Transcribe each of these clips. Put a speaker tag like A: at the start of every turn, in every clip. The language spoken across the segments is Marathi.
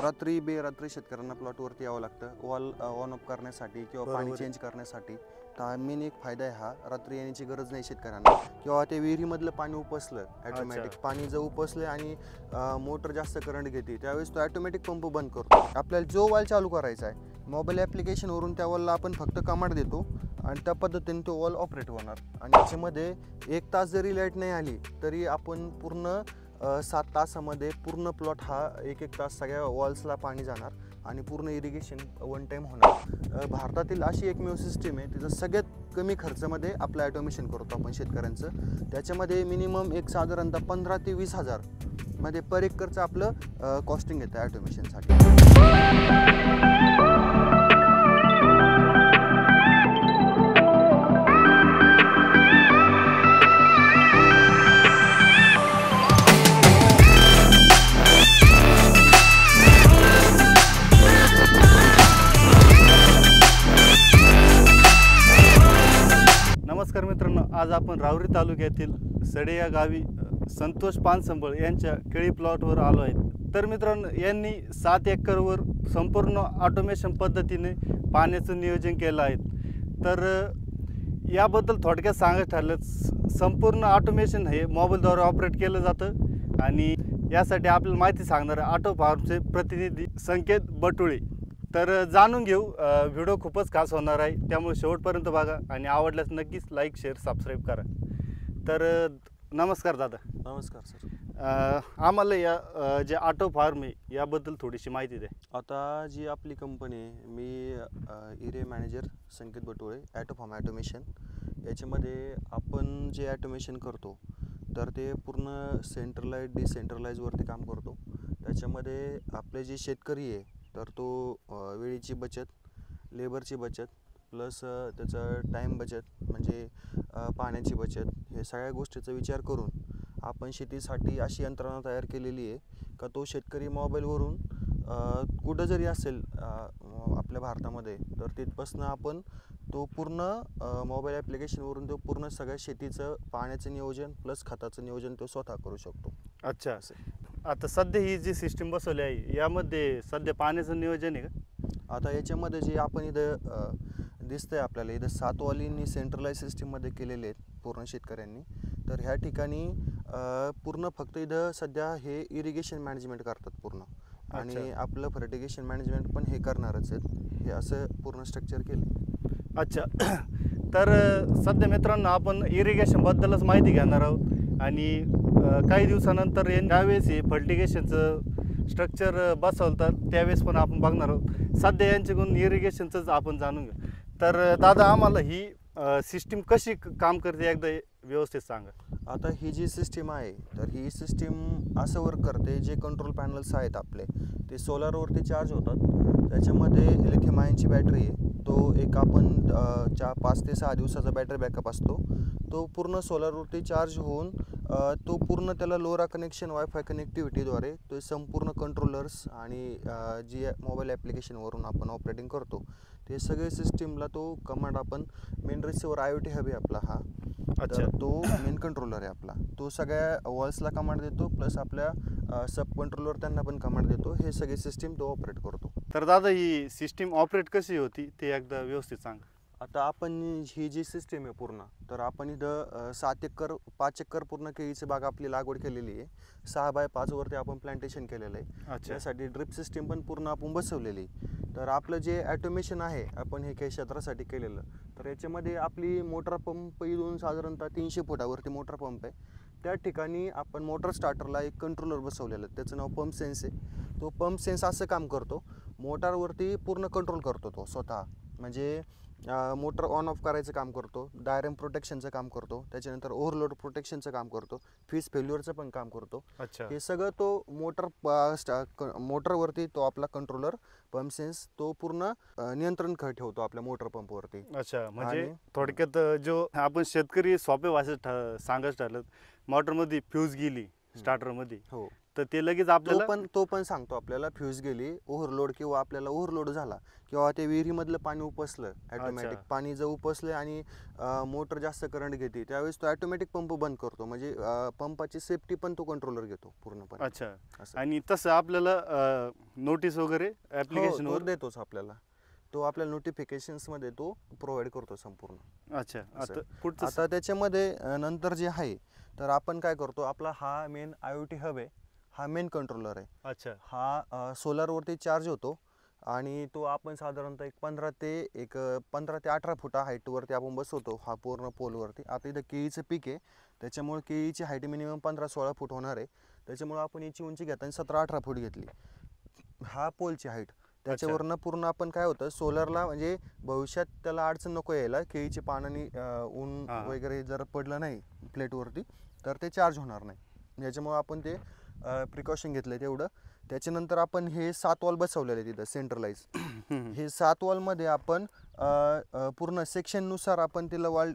A: रात्री बेरात्री शेतकऱ्यांना प्लॉटवरती यावं लागतं वॉल ऑन ऑफ करण्यासाठी किंवा पाणी चेंज करण्यासाठी. तर मेन एक फायदा आहे हा, रात्री येण्याची गरज नाही शेतकऱ्यांना. किंवा ते विहिरीमधलं पाणी उपसलं ॲटोमॅटिक पाणी जर उपसलं आणि मोटर जास्त करंट घेते त्यावेळेस तो ॲटोमॅटिक पंप बंद करतो. आपल्याला जो वॉल चालू करायचा आहे मोबाईल ॲप्लिकेशनवरून त्या वॉलला आपण फक्त कमांड देतो आणि त्या पद्धतीने तो वॉल ऑपरेट होणार. आणि त्याच्यामध्ये 1 तास जरी लाईट नाही आली तरी आपण पूर्ण 7 तासामध्ये पूर्ण प्लॉट हा 1-1 तास सगळ्या वॉल्सला पाणी जाणार आणि पूर्ण इरिगेशन वन टाईम होणार. भारतातील अशी एकमेव सिस्टीम आहे तिचं सगळ्यात कमी खर्चामध्ये आपलं ॲटोमेशन करतो आपण शेतकऱ्यांचं. त्याच्यामध्ये मिनिमम एक साधारणतः 15 ते 20 हजार मध्ये पर एकरचं आपलं कॉस्टिंग येतं ॲटोमेशनसाठी.
B: नमस्कार मित्रांनो, आज आपण रावरी तालुक्यातील सडे या गावी संतोष पानसंबळ यांच्या केळी प्लॉटवर आलो आहेत. तर मित्रांनो, यांनी 7 एकरवर संपूर्ण ऑटोमेशन पद्धतीने पाण्याचं नियोजन केलं आहे. तर याबद्दल थोडक्यात सांगायचं ठरलं, संपूर्ण ऑटोमेशन हे मोबाईलद्वारे ऑपरेट केलं जातं आणि यासाठी आपल्याला माहिती सांगणारे ऑटो फार्मचे प्रतिनिधी संकेत बटुळे. तर जाणून घेऊ, व्हिडिओ खूपच खास होणार आहे त्यामुळे शेवटपर्यंत बघा आणि आवडल्यास नक्कीच लाईक शेअर सबस्क्राईब करा. तर नमस्कार दादा.
A: नमस्कार सर.
B: आम्हाला या जे ऑटो फार्म आहे याबद्दल थोडीशी माहिती द्या.
A: आता जी आपली कंपनी आहे, मी एरिया मॅनेजर संकेत बटुळे, ॲटो फार्म ॲटोमेशन. याच्यामध्ये आपण जे ॲटोमेशन करतो तर ते पूर्ण सेंट्रलाइज डिसेंट्रलाइजवरती काम करतो. त्याच्यामध्ये आपले जे शेतकरी आहे तर तो वेळेची बचत, लेबरची बचत प्लस त्याचं टाईम बचत म्हणजे पाण्याची बचत, हे सगळ्या गोष्टीचा विचार करून आपण शेतीसाठी अशी यंत्रणा तयार केलेली आहे का तो शेतकरी मोबाईलवरून कुठं जरी असेल आपल्या भारतामध्ये तर तिथपासून आपण तो पूर्ण मोबाईल ॲप्लिकेशनवरून तो पूर्ण सगळ्या शेतीचं पाण्याचं नियोजन प्लस खताचं नियोजन तो स्वतः करू शकतो.
B: अच्छा, असं आता सध्या ही जी सिस्टीम बसवली आहे यामध्ये सध्या पाण्याचं नियोजन आहे का?
A: आता याच्यामध्ये जे आपण इथं दिसतंय आपल्याला इथं 7 वॉलींनी सेंट्रलाइज सिस्टीममध्ये केलेले आहेत पूर्ण शेतकऱ्यांनी. तर ह्या ठिकाणी पूर्ण फक्त इथं सध्या हे इरिगेशन मॅनेजमेंट करतात पूर्ण आणि आपलं फर्टिगेशन मॅनेजमेंट पण हे करणारच आहेत. हे असं पूर्ण स्ट्रक्चर केलं.
B: अच्छा, तर सध्या मित्रांनो आपण इरिगेशनबद्दलच माहिती घेणार आहोत आणि काही दिवसानंतर त्यावेळेस हे फर्टिगेशनचं स्ट्रक्चर बसवलं तर त्यावेळेस पण आपण बघणार आहोत. सध्या यांच्याकडून इरिगेशनचंच आपण जाणून घेऊ. तर दादा, आम्हाला ही सिस्टीम कशी काम करते एकदा व्यवस्थित सांगा.
A: आता ही जी सिस्टीम आहे तर ही सिस्टीम असं वर्क करते, जे कंट्रोल पॅनल्स आहेत आपले ते सोलारवरती चार्ज होतात. त्याच्यामध्ये लिथियम आयनची बॅटरी आहे, तो एक आपण 5 ते 6 दिवसाचा बॅटरी बॅकअप असतो. तो पूर्ण सोलारवरती चार्ज होऊन तो पूर्ण त्याला लोरा कनेक्शन वायफाय कनेक्टिव्हिटीद्वारे तो संपूर्ण कंट्रोलर्स आणि जी मोबाईल ॲप्लिकेशनवरून आपण ऑपरेटिंग करतो ते सगळे सिस्टीमला तो कमांड आपण मेन रिसिव्हर IoT हब आहे आपला हा.
B: अच्छा,
A: तो मेन कंट्रोलर आहे आपला, तो सगळ्या वॉल्सला कमांड देतो प्लस आपल्या सब कंट्रोलर त्यांना पण कमांड देतो. हे सगळे सिस्टीम तो ऑपरेट करतो.
B: तर दादा, ही सिस्टीम ऑपरेट कशी होती ते एकदा व्यवस्थित सांगा.
A: आता आपण ही जी सिस्टीम आहे पूर्ण तर आपण इथं 5 एकर पूर्ण केळीची बाग आपली लागवड केलेली आहे. 6 बाय 5 वरती आपण प्लांटेशन केलेलं आहे. त्यासाठी ड्रिप सिस्टीम पण पूर्ण आपण बसवलेली. तर आपलं जे ॲटोमेशन आहे आपण हे काही क्षेत्रासाठी केलेलं तर याच्यामध्ये आपली मोटर पंप इथून साधारणतः 300 फुटावरती मोटर पंप आहे. त्या ठिकाणी आपण मोटर स्टार्टरला एक कंट्रोलर बसवलेलं आहे, त्याचं नाव पंप सेन्स आहे. तो पंप सेन्स असं काम करतो, मोटारवरती पूर्ण कंट्रोल करतो तो स्वतः. म्हणजे मोटर ऑन ऑफ करायचं काम करतो, डायरॅम प्रोटेक्शनचं काम करतो, त्याच्यानंतर ओव्हरलोड प्रोटेक्शनचं काम करतो, फ्यूज फेल्युअरचं पण काम करतो.
B: अच्छा,
A: हे सगळं तो मोटरवरती तो आपला कंट्रोलर पंप सेन्स तो पूर्ण नियंत्रण ठेवतो आपल्या मोटर पंपवरती.
B: अच्छा, म्हणजे थोडक्यात जो आपण शेतकरी सोपे भाषेत सांगायचं ठरलं, मोटरमध्ये फ्यूज गेली स्टार्टरमध्ये
A: हो
B: तर ते लगेच आपल्याला
A: तो पण सांगतो आपल्याला फ्यूज गेली, ओव्हरलोड किंवा आपल्याला ओव्हरलोड झाला किंवा ते विहिरीमधलं पाणी उपसलं ऑटोमॅटिक पाणी जर उपसलं आणि मोटर जास्त करंट घेते त्यावेळेस तो ऑटोमॅटिक पंप बंद करतो. म्हणजे पंपाची सेफ्टी पण तो कंट्रोलर घेतो पूर्णपणे.
B: अच्छा. आणि तसं आपल्याला नोटीस वगैरे ॲप्लिकेशनवर
A: देतोच आपल्याला. तो आपल्याला नोटिफिकेशन्समध्ये तो प्रोव्हाइड करतो संपूर्ण.
B: अच्छा.
A: आता त्याच्यामध्ये नंतर जे आहे तर आपण काय करतो, आपला हा मेन IoT हब आहे, हा मेन कंट्रोलर आहे.
B: अच्छा.
A: हा सोलरवरती चार्ज होतो आणि तो आपण साधारणतः एक 15 ते 18 फुटा हाईटवरती आपण बसवतो हा पूर्ण पोलवरती. आता इथं केळीचं पीक आहे त्याच्यामुळे केळीची हाईट मिनिमम 15-16 फूट होणार आहे. त्याच्यामुळे आपण याची उंची घेताना 17-18 फूट घेतली, हा पोलची हाईट. त्याच्यावरनं पूर्ण आपण काय होतं सोलरला, म्हणजे भविष्यात त्याला अडचण नको यायला, केळीची पानांनी ऊन वगैरे जर पडलं नाही प्लेटवरती तर ते चार्ज होणार नाही. याच्यामुळे आपण ते प्रिकॉशन घेतलं तेवढं. त्याच्यानंतर आपण हे 7 वॉल बसवलेले तिथं सेंट्रलाइज. हे 7 वॉलमध्ये आपण पूर्ण सेक्शननुसार आपण तिला वॉल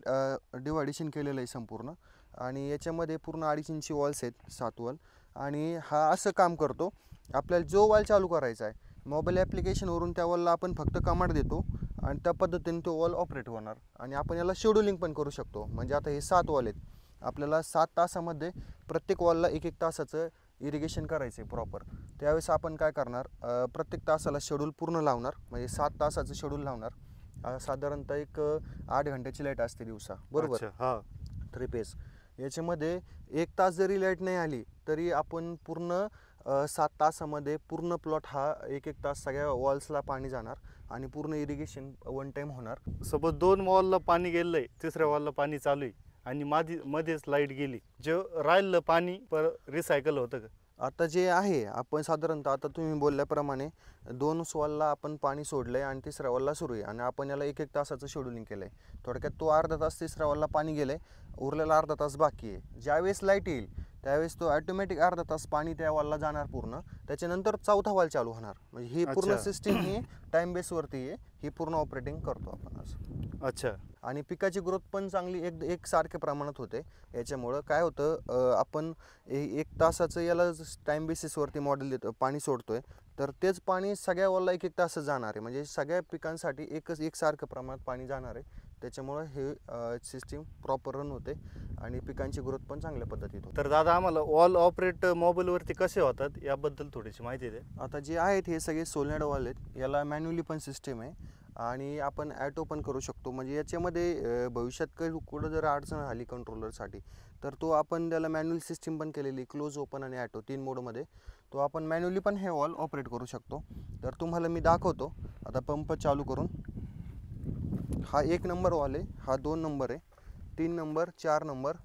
A: डिवायडेशन केलेलं आहे संपूर्ण. आणि याच्यामध्ये पूर्ण 2.5 इंची वॉल्स आहेत 7 वॉल. आणि हा असं काम करतो, आपल्याला जो वॉल चालू करायचा आहे मोबाईल ॲप्लिकेशनवरून त्या वॉलला आपण फक्त कमांड देतो आणि त्या पद्धतीने तो वॉल ऑपरेट होणार. आणि आपण याला शेड्युलिंग पण करू शकतो. म्हणजे आता हे 7 वॉल आहेत, आपल्याला 7 तासामध्ये प्रत्येक वॉलला 1-1 तासाचं इरिगेशन करायचं आहे प्रॉपर. त्यावेळेस आपण काय करणार, प्रत्येक तासाला शेड्यूल पूर्ण लावणार, म्हणजे 7 तासाचं शेड्यूल लावणार. साधारणतः एक 8 घंट्याची लाईट असते दिवसा, बरोबर. 3 फेज. याच्यामध्ये 1 तास जरी लाईट नाही आली तरी आपण पूर्ण 7 तासामध्ये पूर्ण प्लॉट हा 1-1 तास सगळ्या वॉल्सला पाणी जाणार आणि पूर्ण इरिगेशन 1 टाइम होणार.
B: सपोज 2 वॉलला पाणी गेलंय, तिसऱ्या वॉलला पाणी चालू आहे आणि मध्येच लाईट गेली, जे राहिलं पाणी रिसायकल होतं का?
A: आता जे आहे आपण साधारणतः आता तुम्ही बोलल्याप्रमाणे 2 वॉलला आपण पाणी सोडलंय आणि तिसऱ्या वॉलला सुरू आहे आणि आपण याला 1-1 तासाचं शेड्यूलिंग केलंय. थोडक्यात तो अर्धा तास तिसऱ्या वॉलला पाणी गेलंय, उरलेला अर्धा तास बाकी आहे. ज्यावेळेस लाईट येईल त्यावेळेस तो ऑटोमॅटिक अर्धा तास पाणी त्या वॉलला जाणार पूर्ण. त्याच्यानंतर 4था वॉल चालू होणार. म्हणजे ही पूर्ण सिस्टीम ही टाइम बेसवरती आहे, ही पूर्ण ऑपरेटिंग करतो आपण असं.
B: अच्छा.
A: आणि पिकाची ग्रोथ पण चांगली एक सारख्या प्रमाणात होते. याच्यामुळं काय होतं, आपण 1 तासाचं याला टाइम बेसिसवरती मॉडेल देतो, पाणी सोडतोय तर तेच पाणी सगळ्या वॉलला 1-1 तास जाणार आहे. म्हणजे सगळ्या पिकांसाठी एकसारखं प्रमाणात पाणी जाणार आहे. त्याच्यामुळं हे सिस्टीम प्रॉपर रन होते आणि पिकांची ग्रोथ पण चांगल्या पद्धतीत होते.
B: तर दादा आम्हाला वॉल ऑपरेट मोबाईलवरती कसे होतात याबद्दल थोडीशी माहिती द्या.
A: आता जे आहेत हे सगळे सोलनेड वॉल आहेत, याला मॅन्युअली पण सिस्टीम आहे आणि आपण ॲटो पण करू शकतो. म्हणजे याच्यामध्ये भविष्यात कुठं जर अडचण आली कंट्रोलरसाठी तर तो आपण त्याला मॅन्युअल सिस्टीम पण केलेली, क्लोज, ओपन आणि ॲटो 3 मोडमध्ये. तो आपण मॅन्युअली पण हे वॉल ऑपरेट करू शकतो. तर तुम्हाला मी दाखवतो आता पंप चालू करून. हा 1 नंबर वॉल आहे, हा 2 नंबर आहे, 3 नंबर, 4 नंबर,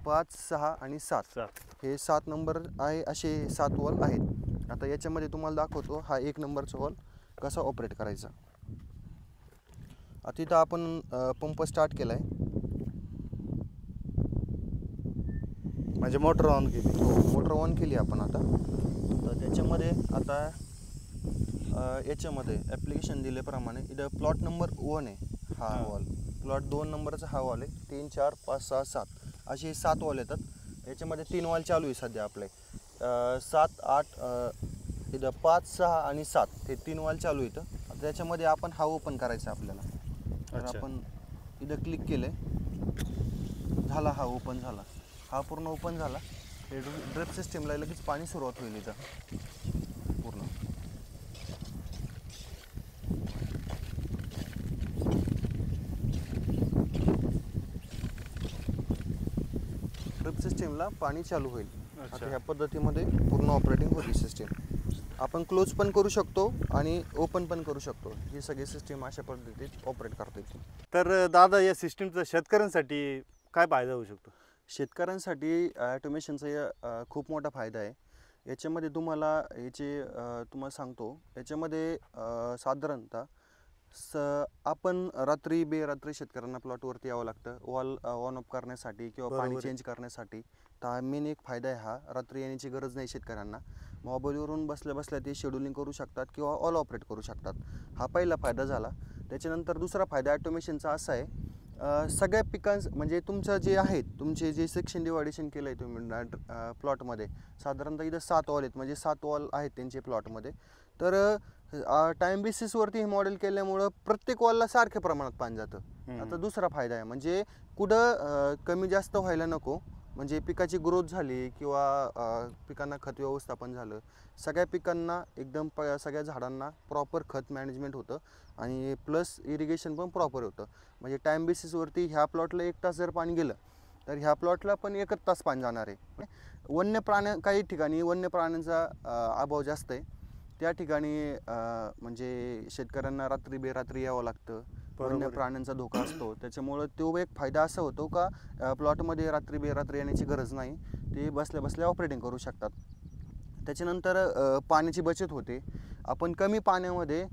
A: 5, 6 आणि 7. हे 7 नंबर आहे, असे 7 वॉल आहेत. आता याच्यामध्ये तुम्हाला दाखवतो हा 1 नंबरचा वॉल कसा ऑपरेट करायचा. आता इथं आपण पंप स्टार्ट केला आहे,
B: म्हणजे मोटर ऑन केली.
A: मोटर ऑन केली आपण आता. तर त्याच्यामध्ये आता याच्यामध्ये ॲप्लिकेशन दिल्याप्रमाणे इथं प्लॉट नंबर 1 आहे हा वॉल, प्लॉट 2 नंबरचा हा वॉल आहे, 3, 4, 5, 6, 7 असे 7 वॉल येतात. याच्यामध्ये 3 वॉल चालू आहे सध्या आपले. 7, 8 इथं 5, 6 आणि 7 हे 3 वॉल चालू आहे इथं. आता त्याच्यामध्ये आपण हा ओपन करायचा आपल्याला. तर आपण इथं क्लिक केलं आहे, झाला हा ओपन झाला, हा पूर्ण ओपन झाला. हे ड्रिप सिस्टीमला लगेच पाणी सुरुवात होईल इथं पूर्ण. ड्रिप सिस्टीमला पाणी चालू होईल. आता ह्या पद्धतीमध्ये पूर्ण ऑपरेटिंग होती सिस्टीम. आपण क्लोज पण करू शकतो आणि ओपन पण करू शकतो. ही सगळी सिस्टीम अशा पद्धतीत ऑपरेट करता येते.
B: तर दादा या सिस्टीमचा शेतकऱ्यांसाठी काय फायदा होऊ शकतो?
A: शेतकऱ्यांसाठी ऑटोमेशनचा खूप मोठा फायदा आहे. याच्यामध्ये तुम्हाला सांगतो, याच्यामध्ये साधारणतः आपण रात्री बेरात्री शेतकऱ्यांना प्लॉटवरती यावं लागतं वॉल ऑन ऑफ करण्यासाठी किंवा पाणी चेंज करण्यासाठी. तर मेन एक फायदा आहे हा. रात्री येण्याची गरज नाही शेतकऱ्यांना. मोबाईलवरून बसल्या बसल्या ते शेड्युलिंग करू शकतात किंवा ऑल ऑपरेट करू शकतात. हा पहिला फायदा झाला. त्याच्यानंतर दुसरा फायदा ऑटोमेशनचा असा आहे, सगळ्या म्हणजे तुमचं जे आहेत तुमचे जे सेक्शन डिवायडेशन केलं आहे तुम्ही प्लॉटमध्ये साधारणतः इथं 7 वॉल आहेत, म्हणजे 7 वॉल आहेत त्यांचे प्लॉटमध्ये. तर टाईम बेसिसवरती हे मॉडेल केल्यामुळं प्रत्येक वॉलला सारख्या प्रमाणात पाणी जातं. आता दुसरा फायदा आहे म्हणजे कुठं कमी जास्त व्हायला नको, म्हणजे पिकाची ग्रोथ झाली किंवा पिकांना खत व्यवस्थापन झालं, सगळ्या पिकांना एकदम सगळ्या झाडांना प्रॉपर खत मॅनेजमेंट होतं आणि प्लस इरिगेशन पण प्रॉपर होतं. म्हणजे टाईम बेसिसवरती ह्या प्लॉटला 1 तास जर पाणी गेलं तर ह्या प्लॉटला पण 1 तास पाणी जाणार आहे. काही ठिकाणी वन्य प्राण्यांचा अभाव जास्त आहे, त्या ठिकाणी म्हणजे शेतकऱ्यांना रात्री बेरात्री यावं लागतं, वन्य प्राण्यांचा धोका असतो. त्याच्यामुळं तो एक फायदा असा होतो का प्लॉटमध्ये रात्री बेरात्री येण्याची गरज नाही, ते बसल्या बसल्या ऑपरेटिंग करू शकतात. त्याच्यानंतर पाण्याची बचत होते. आपण कमी पाण्यामध्ये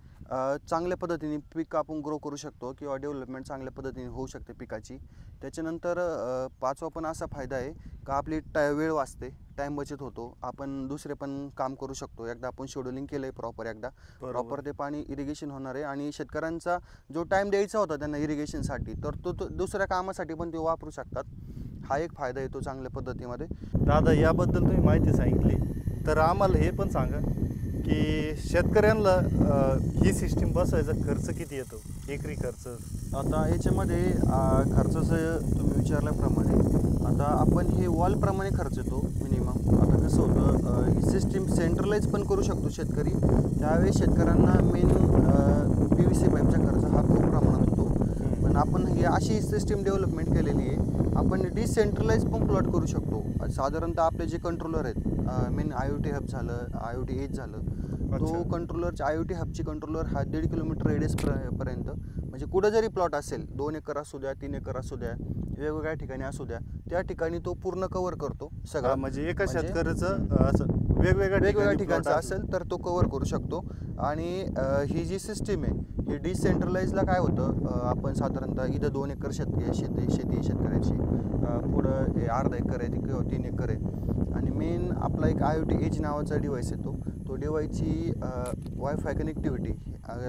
A: चांगल्या पद्धतीने पीक आपण ग्रो करू शकतो किंवा डेव्हलपमेंट चांगल्या पद्धतीने होऊ शकते पिकाची. त्याच्यानंतर 5वा पण असा फायदा आहे का आपली वेळ वाचते, टाईम बचत होतो, आपण दुसरे पण काम करू शकतो. एकदा आपण शेड्युलिंग केलं आहे प्रॉपर ते पाणी इरिगेशन होणार आहे आणि शेतकऱ्यांचा जो टाईम द्यायचा होता त्यांना इरिगेशनसाठी तर तो दुसऱ्या कामासाठी पण ते वापरू शकतात. हा एक फायदा येतो चांगल्या पद्धतीमध्ये.
B: दादा, याबद्दल तुम्ही माहिती सांगितली, तर आम्हाला हे पण सांगा की शेतकऱ्यांना ही सिस्टीम बसवायचा खर्च किती येतो, एकरी खर्च?
A: आता याच्यामध्ये खर्चाचं तुम्ही विचारल्याप्रमाणे आता आपण हे वॉलप्रमाणे खर्च येतो मिनिमम. आता कसं होतं, ही सिस्टीम सेंट्रलाइज पण करू शकतो शेतकरी, त्यावेळी शेतकऱ्यांना मेन PVC पाईपचा खर्च हा खूप प्रमाणात होतो. पण आपण ही अशी सिस्टीम डेव्हलपमेंट केलेली आहे, आपण डिसेंट्रलाइज पण प्लॉट करू शकतो. साधारणतः आपले जे कंट्रोलर आहेत, मेन IoT हब झालं, IoT एज झालं, तो कंट्रोलरच्या IoT हबची कंट्रोलर हा 1.5 किलोमीटर रेडियस पर्यंत, म्हणजे कुठं जरी प्लॉट असेल, 2 एकर असू द्या, 3 एकर असू द्या, वेगवेगळ्या ठिकाणी असू द्या, त्या ठिकाणी तो पूर्ण कव्हर करतो सगळं.
B: म्हणजे एका शेतकऱ्याचं असं वेगवेगळ्या
A: ठिकाणचं असेल तर तो कव्हर करू शकतो. आणि ही जी सिस्टीम आहे ही डिसेंट्रलाइजला काय होतं, आपण साधारणतः इथं 2 एकर शेती शेतकऱ्याची, पुढं अर्धा एकर आहे किंवा 3 एकर आहे, आणि मेन आपला एक IoT एज नावाचा डिव्हाइस येतो. तो डिव्हाइसची वायफाय कनेक्टिव्हिटी,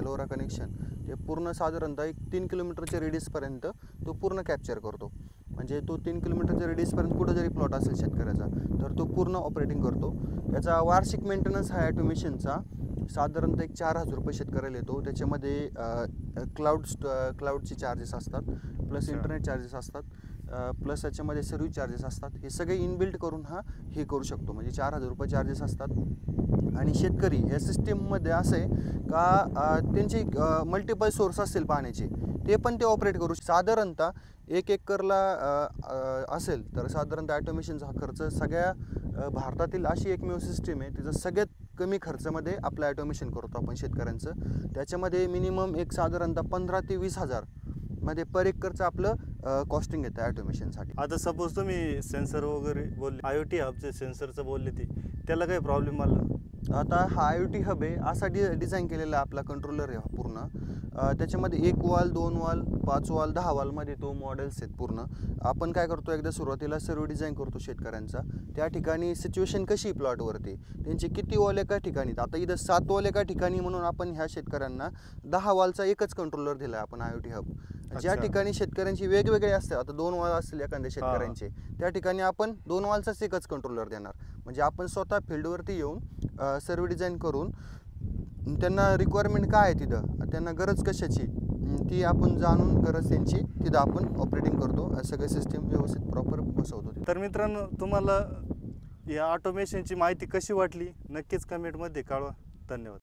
A: LoRa कनेक्शन, ते पूर्ण साधारणतः 3 किलोमीटरच्या रेडियसपर्यंत तो पूर्ण कॅप्चर करतो. म्हणजे तो 3 किलोमीटरच्या रेडियसपर्यंत कुठं जरी प्लॉट असेल शेतकऱ्याचा तर तो पूर्ण ऑपरेटिंग करतो. याचा वार्षिक मेंटेनन्स हा ॲटोमेशनचा साधारणतः 4,000 रुपये शेतकऱ्याला येतो. त्याच्यामध्ये क्लाउडचे चार्जेस असतात, प्लस इंटरनेट चार्जेस असतात, प्लस याच्यामध्ये सर्व्हिस चार्जेस असतात. हे सगळे इनबिल्ट करून हे करू शकतो. म्हणजे 4,000 रुपये चार्जेस असतात. आणि शेतकरी या सिस्टीममध्ये असं आहे का त्यांचे मल्टिपल सोर्स असतील पाण्याचे, ते पण ते ऑपरेट करू. साधारणतः 1 एकरला असेल तर साधारणतः ॲटोमेशनचा हा खर्च सगळ्या भारतातील अशी एकमेव सिस्टीम आहे तिचं सगळ्यात कमी खर्चामध्ये आपलं ॲटोमेशन करतो आपण शेतकऱ्यांचं. त्याच्यामध्ये मिनिमम एक साधारणतः 15 ते 20,000 मध्ये पर एकरचं आपलं कॉस्टिंग येतं ॲटोमेशनसाठी.
B: आता सपोज तुम्ही सेन्सर वगैरे बोलले, IoT हबचे सेन्सरचं बोलले, त्याला काही प्रॉब्लेम आला?
A: आता हा IoT हब आहे असा डिझाईन केलेला आपला कंट्रोलर आहे हा पूर्ण. त्याच्यामध्ये 1 वॉल, 2 वॉल, 5 वॉल, 10 वॉलमध्ये तो मॉडेल्स आहेत पूर्ण. आपण काय करतो, एकदा सुरुवातीला सर्व डिझाईन करतो शेतकऱ्यांचा, त्या ठिकाणी सिच्युएशन कशी प्लॉटवरती, त्यांचे किती वॉल एका ठिकाणी. आता इथं 7 वॉल एका ठिकाणी म्हणून आपण ह्या शेतकऱ्यांना 10 वॉलचा एकच कंट्रोलर दिला आहे आपण IoT हब. ज्या ठिकाणी शेतकऱ्यांची वेगवेगळे असतात, आता 2 वॉल असतील एखाद्या शेतकऱ्यांचे, त्या ठिकाणी आपण 2 वॉलचाच एकच कंट्रोलर देणार. म्हणजे आपण स्वतः फील्डवरती येऊन सर्व डिझाईन करून त्यांना रिक्वायरमेंट काय आहे तिथं, त्यांना गरज कशाची, ती आपण जाणून गरज त्यांची तिथं आपण ऑपरेटिंग करतो. सगळे सिस्टीम व्यवस्थित प्रॉपर बसवतो.
B: तर मित्रांनो, तुम्हाला या ऑटोमेशनची माहिती कशी वाटली नक्कीच कमेंटमध्ये कळवा. धन्यवाद.